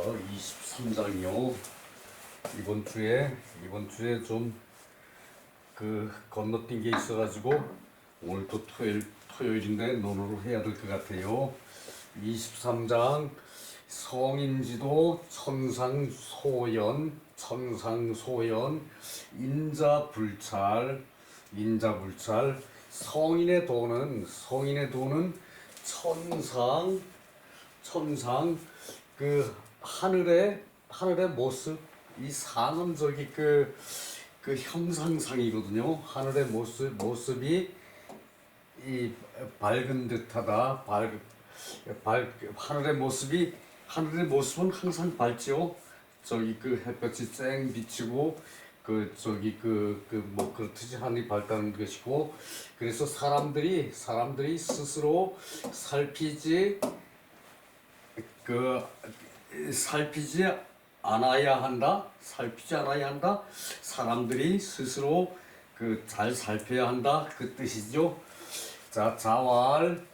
23장이요. 이번 주에 좀 건너뛴 게 있어가지고 오늘 또 토요일인데 논어로 해야 될 것 같아요. 23장 성인지도 천상소연 인자불찰 성인의 도는 천상 하늘의 모습, 이 상은 그 형상상이거든요. 하늘의 모습이 이 밝은 듯하다. 하늘의 모습은 항상 밝지요. 햇볕이 쨍 비치고 뭐 그렇듯이 하늘이 밝다는 것이고, 그래서 사람들이 스스로 살피지 않아야 한다. 사람들이 스스로 잘 살펴야 한다. 그 뜻이죠. 자, 자왈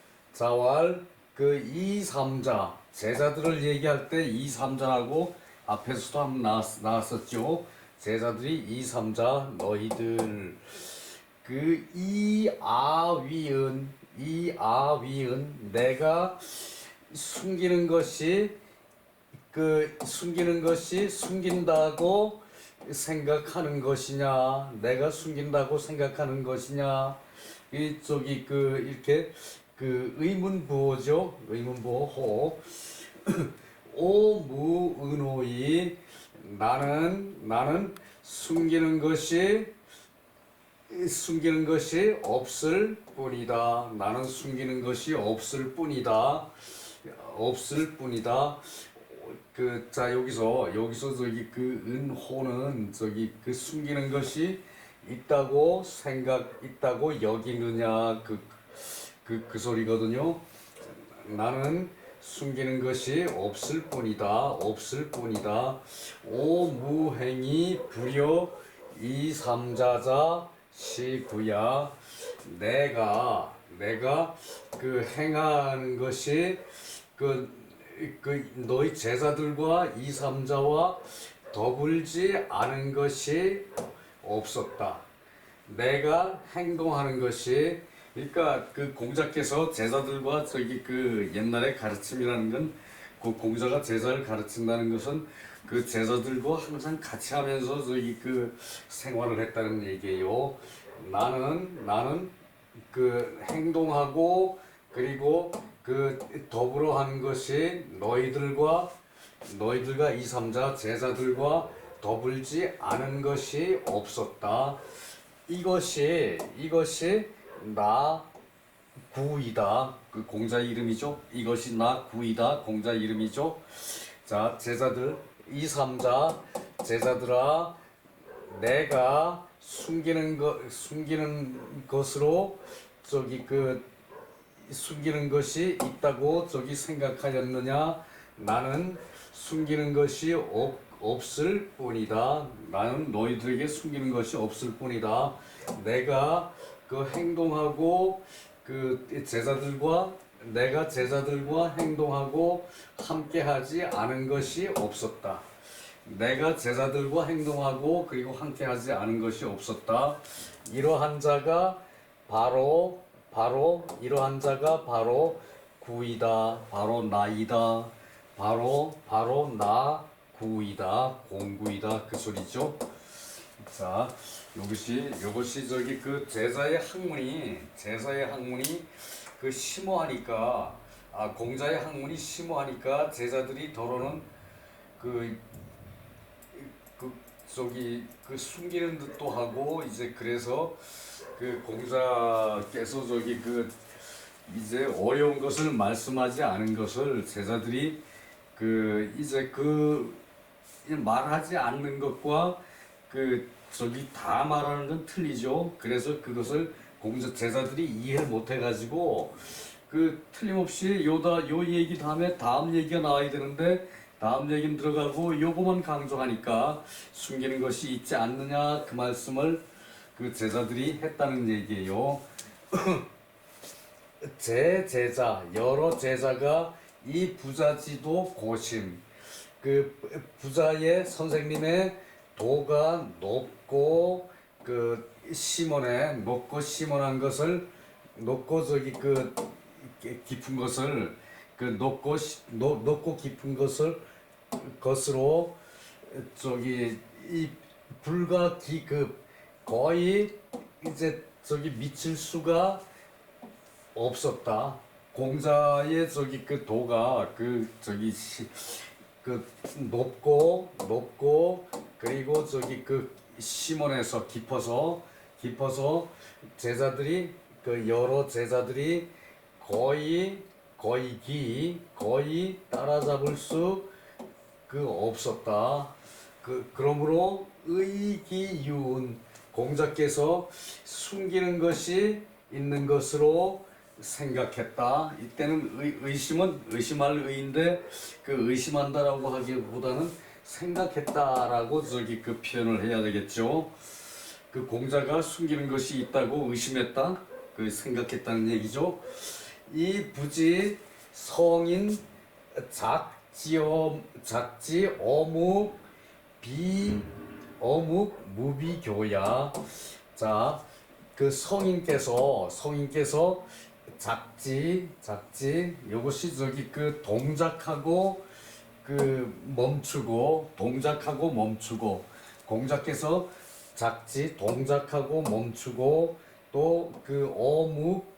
이삼자 제자들을 얘기할 때 이삼자라고 앞에서도 한번 나왔었죠. 제자들이 이삼자 너희들 이아위은 내가 숨기는 것이 숨긴다고 생각하는 것이냐, 내가 숨긴다고 생각하는 것이냐, 이렇게 의문부호죠. 의문부호. 오무은호이 나는 숨기는 것이 없을 뿐이다. 나는 숨기는 것이 없을 뿐이다. 자, 여기서 은호는 숨기는 것이 있다고 여기느냐 그 소리거든요. 나는 숨기는 것이 없을 뿐이다. 오무행이 불여 이삼자자 시구야. 내가 행하는 것이 너희 제자들과 이삼자와 더불지 않은 것이 없었다. 내가 행동하는 것이, 그러니까 공자께서 제자들과 옛날에 가르침이라는 건, 공자가 제자를 가르친다는 것은 제자들과 항상 같이 하면서 생활을 했다는 얘기예요. 나는 행동하고 그리고 더불어 하는 것이 너희들과 이삼자 제자들과 더불지 않은 것이 없었다. 이것이 나 구이다. 공자 이름이죠. 이것이 나 구이다. 공자 이름이죠. 자, 제자들 이삼자 제자들아, 내가 숨기는 것으로 숨기는 것이 있다고 생각하였느냐? 나는 숨기는 것이 없을 뿐이다. 나는 너희들에게 숨기는 것이 없을 뿐이다. 내가 행동하고 내가 제자들과 행동하고 함께하지 않은 것이 없었다. 내가 제자들과 행동하고 그리고 함께하지 않은 것이 없었다. 이러한 자가 바로 구이다. 바로 나이다. 바로 나 구이다. 공구이다. 그 소리죠. 자, 이것이 제자의 학문이 심오하니까, 공자의 학문이 심오하니까 제자들이 더러는 숨기는 듯도 하고, 이제 그래서 공자께서 이제 어려운 것을 말씀하지 않은 것을 제자들이 말하지 않는 것과 다 말하는 건 틀리죠. 그래서 그것을 제자들이 이해를 못 해가지고 틀림없이 요 얘기 다음에 다음 얘기가 나와야 되는데 다음 얘기는 들어가고 요거만 강조하니까 숨기는 것이 있지 않느냐, 그 말씀을 제자들이 했다는 얘기예요. 여러 제자가 이 부자지도 고심, 그 부자의 선생님의 도가 높고 그 심원에 높고 심원한 것을 높고 저기 그 깊은 것을 그 높고 깊은 것으로 저기 이 불과 그 거의 이제 저기 미칠 수가 없었다. 공자의 저기 그 도가 그 저기 그 높고 그리고 저기 그 심원에서 깊어서 제자들이 그 여러 제자들이 거의 따라잡을 수 그 없었다. 그러므로 의기유은 공자께서 숨기는 것이 있는 것으로 생각했다. 이때는 의심할 의인데 그 의심한다라고 하기보다는 생각했다라고 저기 그 표현을 해야 되겠죠. 그 공자가 숨기는 것이 있다고 의심했다. 그 생각했다는 얘기죠. 이 부지 성인 작지 어묵 무비교야. 자, 그 성인께서 작지 이것이 저기 그 동작하고 멈추고 공자께서 작지 동작하고 멈추고 또 그 어묵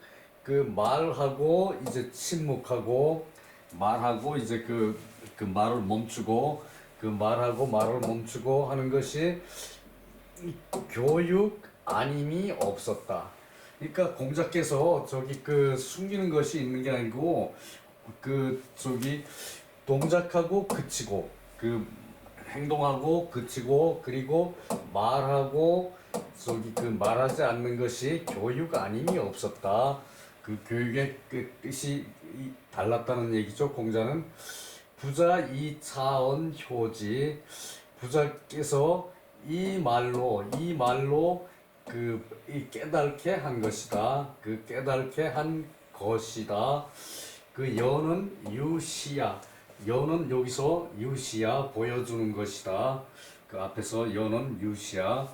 그 말하고 이제 침묵하고 말하고 이제 그 말을 멈추고 그 말하고 말을 멈추고 하는 것이 교육 아님이 없었다. 그러니까 공자께서 저기 그 숨기는 것이 있는 게 아니고 그 저기 동작하고 그치고 그 행동하고 그치고 그리고 말하고 저기 그 말하지 않는 것이 교육 아님이 없었다. 그 교육의 그 뜻이 달랐다는 얘기죠. 공자는 부자 이차언 효지 부자께서 이 말로 깨닫게 한 것이다. 그 깨닫게 한 것이다. 그 여는 유시야. 여는 여기서 유시야 보여주는 것이다. 그 앞에서 여는 유시야.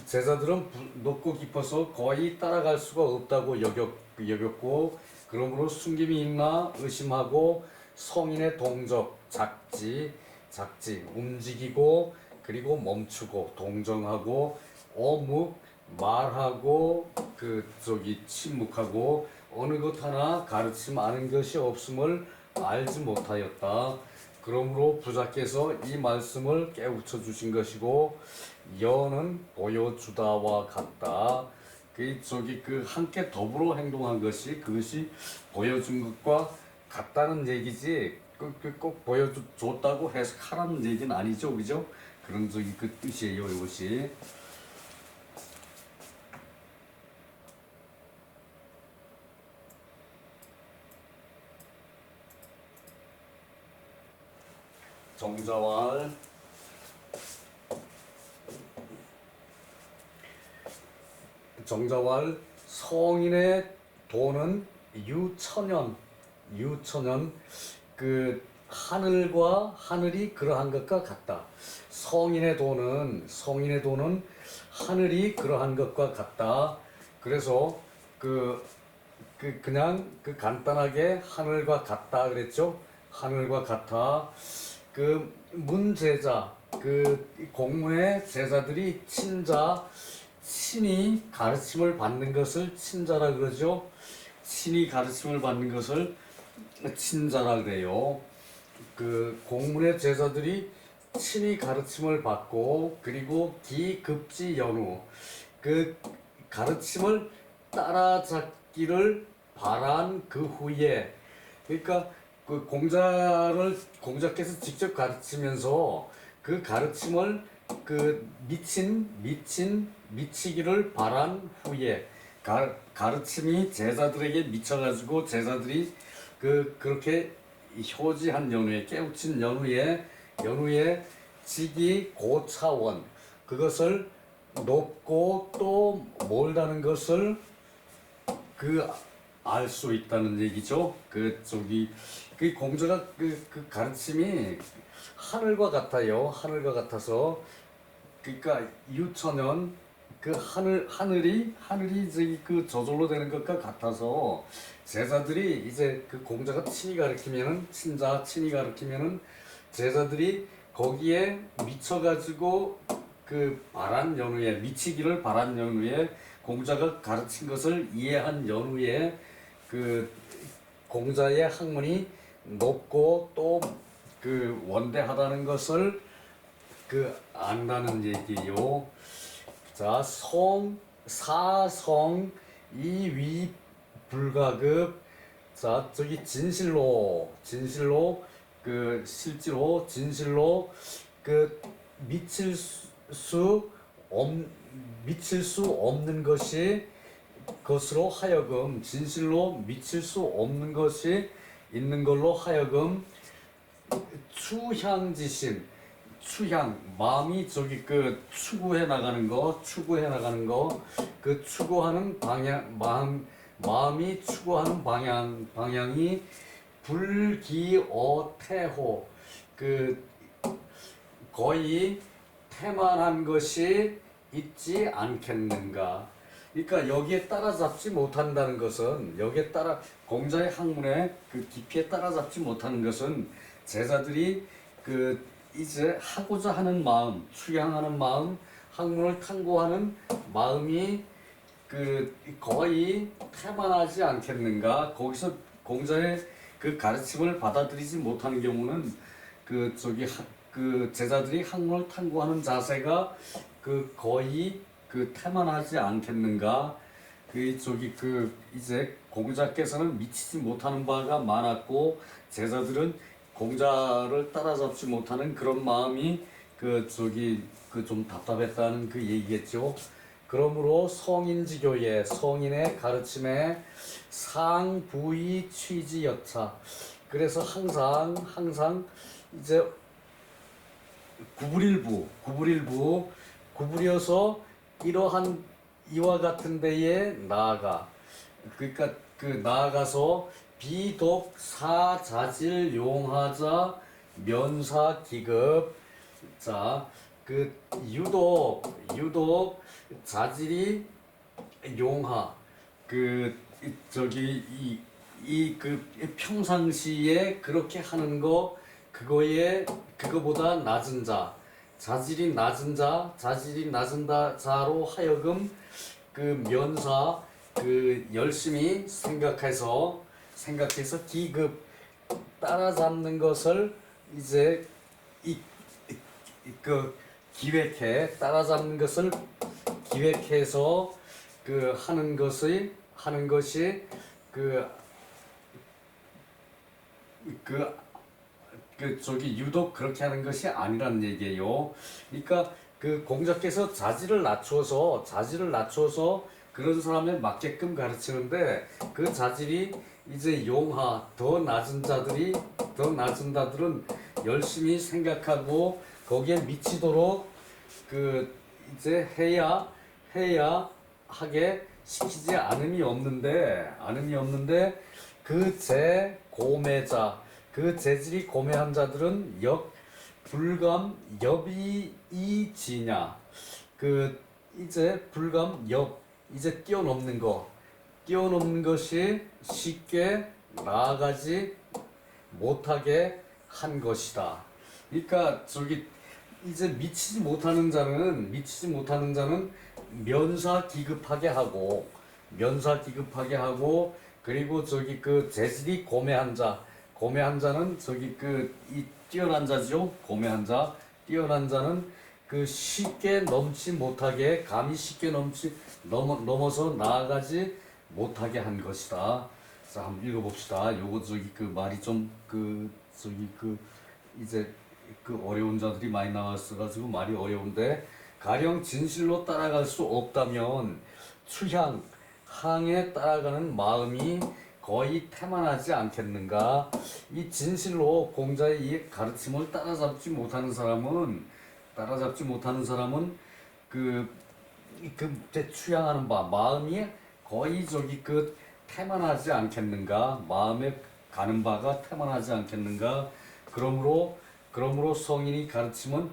제자들은 높고 깊어서 거의 따라갈 수가 없다고 여겼고 그러므로 숨김이 있나 의심하고 성인의 동적 작지 움직이고 그리고 멈추고 동정하고 어묵 말하고 그 저기 침묵하고 어느 것 하나 가르침 아는 것이 없음을 알지 못하였다. 그러므로 부자께서 이 말씀을 깨우쳐 주신 것이고 여는 보여주다와 같다. 그 저기 그 함께 더불어 행동한 것이 그것이 보여준 것과 같다는 얘기지 꼭 보여줬다고 해석하라는 얘기는 아니죠, 그죠? 그런 저기 그 뜻이에요, 이것이. 정자왈 성인의 도는 유천연 그 하늘이 그러한 것과 같다. 성인의 도는 하늘이 그러한 것과 같다. 그래서 그냥 간단하게 하늘과 같다 그랬죠. 하늘과 같아. 그 문제자 그 공문의 제자들이 친히 가르침을 받는 것을 친자라 그러죠. 친히 가르침을 받는 것을 친자라 그래요. 그 공문의 제자들이 친히 가르침을 받고 그리고 기급지 연후 그 가르침을 따라잡기를 바란 그 후에 그러니까 그 공자께서 직접 가르치면서 그 가르침을 그 미치기를 바란 후에 가르침이 제자들에게 미쳐가지고 제자들이 그렇게 효지한 연후에 깨우친 연후에 지기 고차원 그것을 높고 또 멀다는 것을 알 수 있다는 얘기죠. 공자가 그 가르침이 하늘과 같아요. 하늘과 같아서 그러니까 유천연 그 하늘이 저기 그 저절로 되는 것과 같아서 제자들이 이제 그 공자가 친히 가르치면은 친히 가르치면은 제자들이 거기에 미쳐가지고 그 바란 연후에 미치기를 바란 연후에 공자가 가르친 것을 이해한 연후에 그 공자의 학문이 높고 또 그 원대하다는 것을 그 안다는 얘기요. 자, 사성 이위 불가급. 자, 저기 진실로 그 실제로 진실로 그 미칠 수 없, 미칠 수 없는 것으로 하여금 진실로 미칠 수 없는 것이 있는 걸로 하여금 추향 마음이 저기 그 추구해 나가는 거 그 추구하는 방향 마음이 추구하는 방향이 불기어태호 그 거의 태만한 것이 있지 않겠는가. 그러니까 여기에 따라잡지 못한다는 것은 여기에 따라 공자의 학문의 그 깊이에 따라잡지 못하는 것은 제자들이 그 이제 하고자 하는 마음, 추양하는 마음, 학문을 탐구하는 마음이 그 거의 태만하지 않겠는가. 거기서 공자의 그 가르침을 받아들이지 못하는 경우는 그 저기 그 제자들이 학문을 탐구하는 자세가 그 거의 그 태만하지 않겠는가. 그 저기 그 이제 공자께서는 미치지 못하는 바가 많았고 제자들은 공자를 따라잡지 못하는 그런 마음이 그 저기 그 좀 답답했다는 그 얘기겠죠. 그러므로 성인지교의 성인의 가르침에 상부의 취지여차. 그래서 항상 이제 구부려서 이러한 이와 같은 데에 나아가. 그러니까 그 나아가서 비독사자질 용하자 면사기급. 자, 그 유독 자질이 용하 그 저기 이 그 평상시에 그렇게 하는 거 그거보다 낮은 자 자질이 낮은 자로 하여금 그 면사 그 열심히 생각해서 기급 따라잡는 것을 이제 그 따라잡는 것을 기획해서 그 하는 것이 저기 유독 그렇게 하는 것이 아니란 얘기예요. 그러니까 그 공자께서 자질을 낮춰서 그런 사람에 맞게끔 가르치는데 그 자질이 이제 더 낮은 자들은 열심히 생각하고 거기에 미치도록 그 이제 해야 하게 시키지 않음이 없는데 그 그 재질이 고매한 자들은 불감 엽이지냐 그 이제 불감 이제 뛰어넘는 것이 쉽게 나아가지 못하게 한 것이다. 그러니까 저기 이제 미치지 못하는 자는 면사 기급하게 하고 그리고 저기 그 재질이 고매한 자는 저기 그 이 뛰어난 자죠. 뛰어난 자는 그 쉽게 넘지 못하게 감이 쉽게 넘어서 나아가지 못하게 한 것이다. 자, 한번 읽어봅시다. 요거 저기 그 말이 좀 그 저기 그 이제 그 어려운 자들이 많이 나왔어가지고 말이 어려운데 가령 진실로 따라갈 수 없다면 항에 따라가는 마음이 거의 태만하지 않겠는가. 이 진실로 공자의 이 가르침을 따라잡지 못하는 사람은 그 추양하는 바 마음이 거의 저기 그 태만하지 않겠는가. 마음에 가는 바가 태만하지 않겠는가. 그러므로 그러므로 성인이 가르침은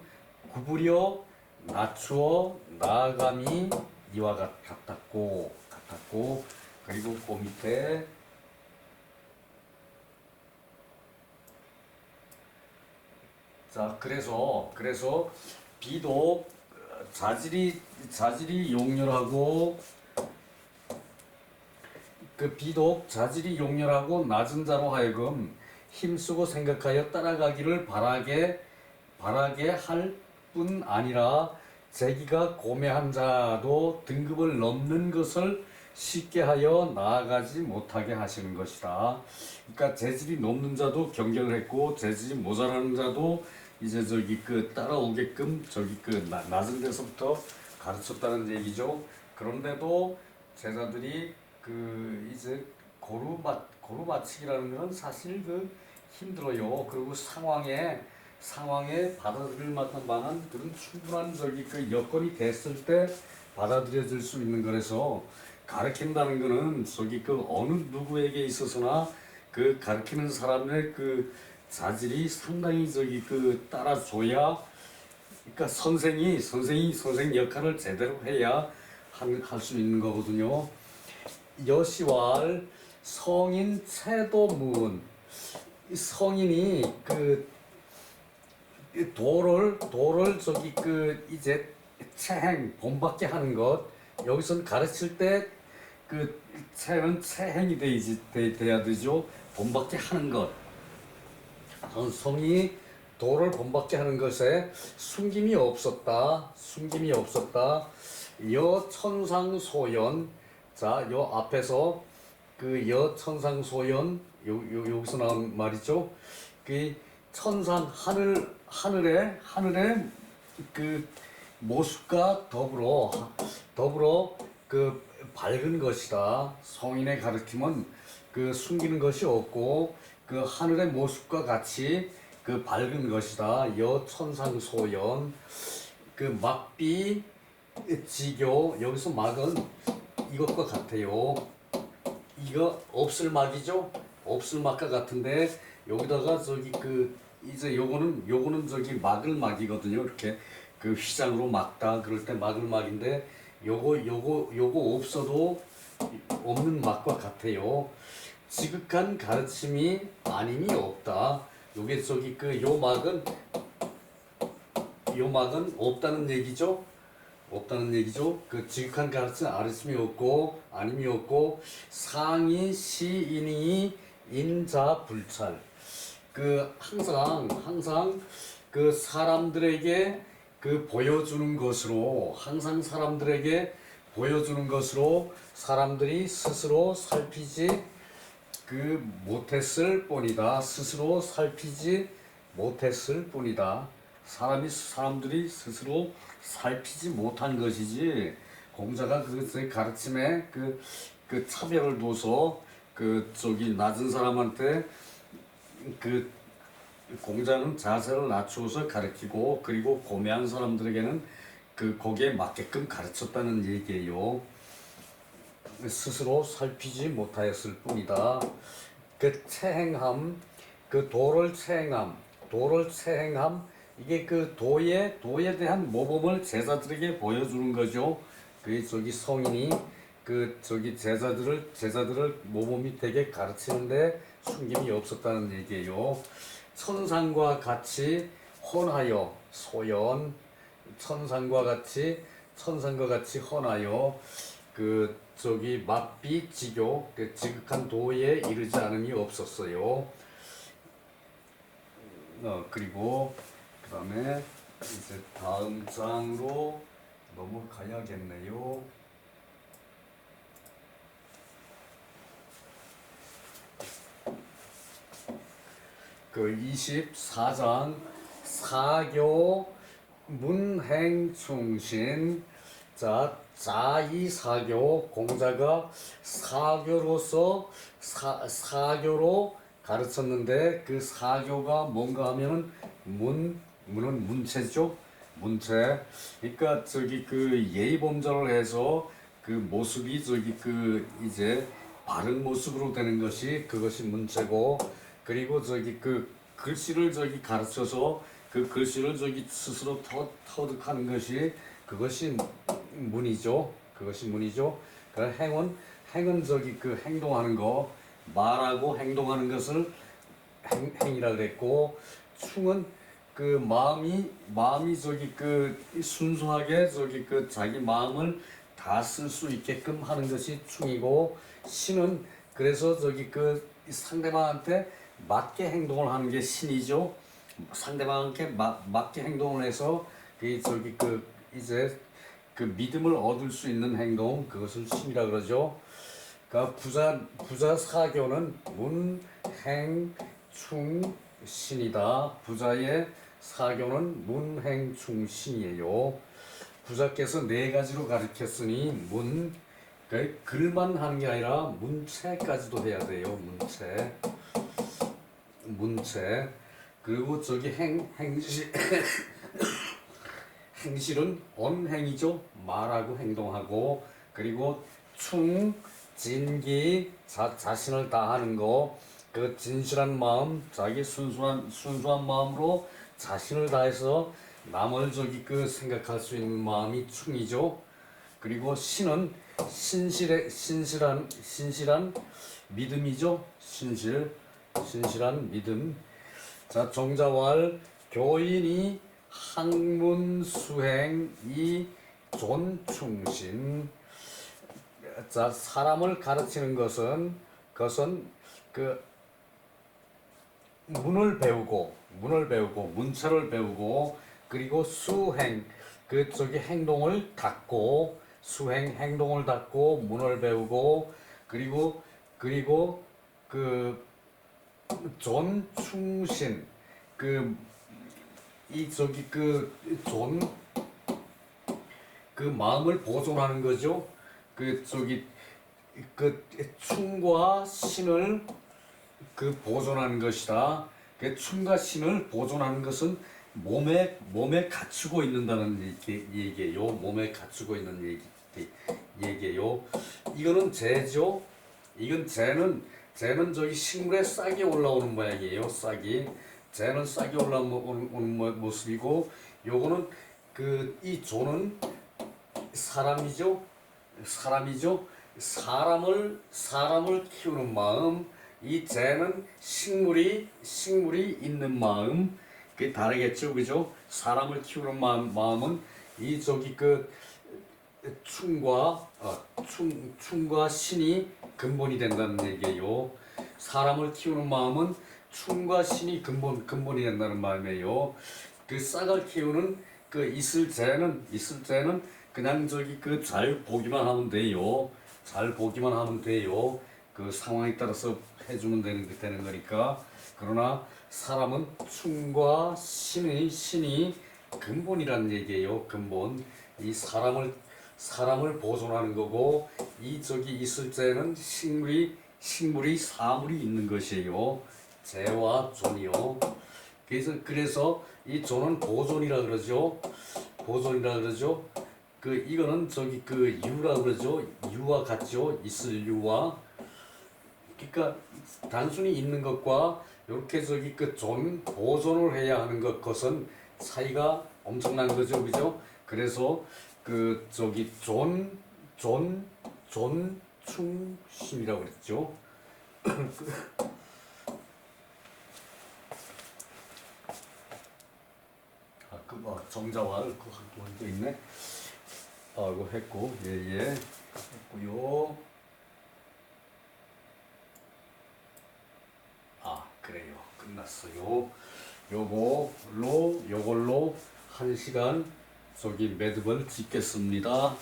구부려 낮추어 나아감이 이와 같았고 그리고 그 밑에 자 그래서 비록 자질이 용렬하고 비록 자질이 용렬하고 낮은 자로 하여금 힘쓰고 생각하여 따라가기를 바라게 할 뿐 아니라 재기가 고매한 자도 등급을 넘는 것을 쉽게 하여 나아가지 못하게 하시는 것이다. 그러니까 재질이 높는 자도 경계를 했고 재질이 모자라는 자도 이제 따라오게끔 낮은 데서부터 가르쳤다는 얘기죠. 그런데도 제자들이 이제 고루 맞추기라는 건 사실 힘들어요. 그리고 상황에 받아들일 만한 그런 충분한 여건이 됐을 때 받아들여질 수 있는 거라서 가르친다는 거는 어느 누구에게 있어서나 가르치는 사람의 자질이 상당히 따라줘야 그러니까 선생 역할을 제대로 해야 할 수 있는 거거든요. 여시왈 성인 채도문 성인이 도를 이제 본받게 하는 것 여기서는 가르칠 때 채는 채행이 돼야 되죠. 본받게 하는 것 성이 도를 본받게 하는 것에 숨김이 없었다. 여천상소연 자, 요 앞에서 여천상소연 여기서 나온 말이죠. 천상 하늘의 모습과 더불어 밝은 것이다. 성인의 가르침은 숨기는 것이 없고 하늘의 모습과 같이 밝은 것이다. 여천상소연 막비 지교 여기서 막은 이것과 같아요. 이거 없을 막이죠. 없을 막과 같은데 여기다가 이제 요거는 막을 막이거든요. 이렇게 휘장으로 막다 그럴 때 막을 막인데 요거 없어도 없는 막과 같아요. 지극한 가르침이 아님이 없다. 요게 요 막은 없다는 얘기죠. 지극한 가르침이 없고 아님이 없고 상이 시인이 인자 불찰 항상 사람들에게 보여주는 것으로 사람들이 스스로 살피지 못했을 뿐이다. 사람들이 스스로 살피지 못한 것이지 공자가 가르침에 차별을 둬서 낮은 사람한테 공자는 자세를 낮추어서 가르치고 그리고 고매한 사람들에게는 거기에 맞게끔 가르쳤다는 얘기예요. 스스로 살피지 못하였을 뿐이다. 채행함, 도를 채행함 이게 도에 대한 모범을 제자들에게 보여주는 거죠. 성인이 제자들을 모범이 되게 가르치는데 숨김이 없었다는 얘기예요. 천상과 같이 헌하여 소연 천상과 같이 헌하여 막비 지교 지극한 도에 이르지 않음이 없었어요. 그리고 그 다음에 이제 다음 장으로 넘어가야겠네요. 그 24장 사교 문행충신 자 자이사교 공자가 사교로서 사교로 가르쳤는데 그 사교가 뭔가 하면은 문은 문체죠. 문체. 그러니까 예의범절을 해서 모습이 이제 바른 모습으로 되는 것이 그것이 문체고 그리고 글씨를 저기 가르쳐서 그 글씨를 저기 스스로 터득하는 것이 그것이 문이죠. 그것이 문이죠. 그 행은 저기 그 행동하는 거, 말하고 행동하는 것을 행이라 그랬고, 충은 그 마음이 저기 그 순수하게 저기 그 자기 마음을 다 쓸 수 있게끔 하는 것이 충이고, 신은 그래서 저기 그 상대방한테 맞게 행동을 하는 게 신이죠. 상대방한테 맞게 행동을 해서 그 저기 그 이제 그 믿음을 얻을 수 있는 행동, 그것을 신이라 그러죠. 그러니까 부자 사교는 문, 행, 충, 신이다. 부자의 사교는 문, 행, 충, 신이에요. 부자께서 네 가지로 가르쳤으니 그러니까 글만 하는 게 아니라 문체까지도 해야 돼요. 문체. 그리고 저기 행실은 언행이죠. 말하고 행동하고. 그리고 충, 진기, 자신을 다하는 거. 그 진실한 마음, 자기 순수한 마음으로 자신을 다해서 남을 저기 그 생각할 수 있는 마음이 충이죠. 그리고 신은 신실한 믿음이죠. 신실한 믿음. 자, 정자왈 교인이 학문수행이 존충신. 자, 사람을 가르치는 것은 그 문을 배우고 문체를 배우고, 그리고 수행 그 저기 행동을 닦고, 행동을 닦고 문을 배우고, 그리고 그 존충신 그 이 저기 그 마음을 보존하는 거죠. 그 저기 그 충과 신을 그 보존하는 것이다. 그 충과 신을 보존하는 것은 몸에 갖추고 있는다는 얘기예요. 몸에 갖추고 있는 얘기예요. 이거는 재죠. 이건 재는 저기 식물에 싹이 올라오는 모양이에요. 재는 싹이 올라오는 모습이고, 요거는 그 이 조는 사람이죠. 사람을 키우는 마음. 이 재는 식물이 있는 마음. 그게 다르겠죠, 그죠? 사람을 키우는 마음은 이 저기 그 충과 신이 근본이 된다는 얘기예요. 사람을 키우는 마음은 충과 신이 근본이 된다는 마음이에요. 그 싹을 키우는 그 있을 재는 그냥 저기 그 잘 보기만 하면 돼요. 그 상황에 따라서 해주면 되는 거니까. 그러나 사람은 충과 신이 근본이라는 얘기예요. 근본. 이 사람을 보존하는 거고, 이 저기 있을 때는 식물이 사물이 있는 것이에요. 재와 존이요. 그래서 이 존은 보존이라 그러죠. 그 이거는 저기 그 유라 그러죠. 유와 같죠. 있을 유와. 그러니까 단순히 있는 것과 이렇게 저기 그 보존을 해야 하는 것은 차이가 엄청난 거죠, 그죠? 그래서 그 저기 충신이라고 그랬죠. 정자와 그 한도 있네. 이거 했고, 예, 했고요. 그래요. 끝났어요. 요걸로 1시간 저기 매듭을 짓겠습니다.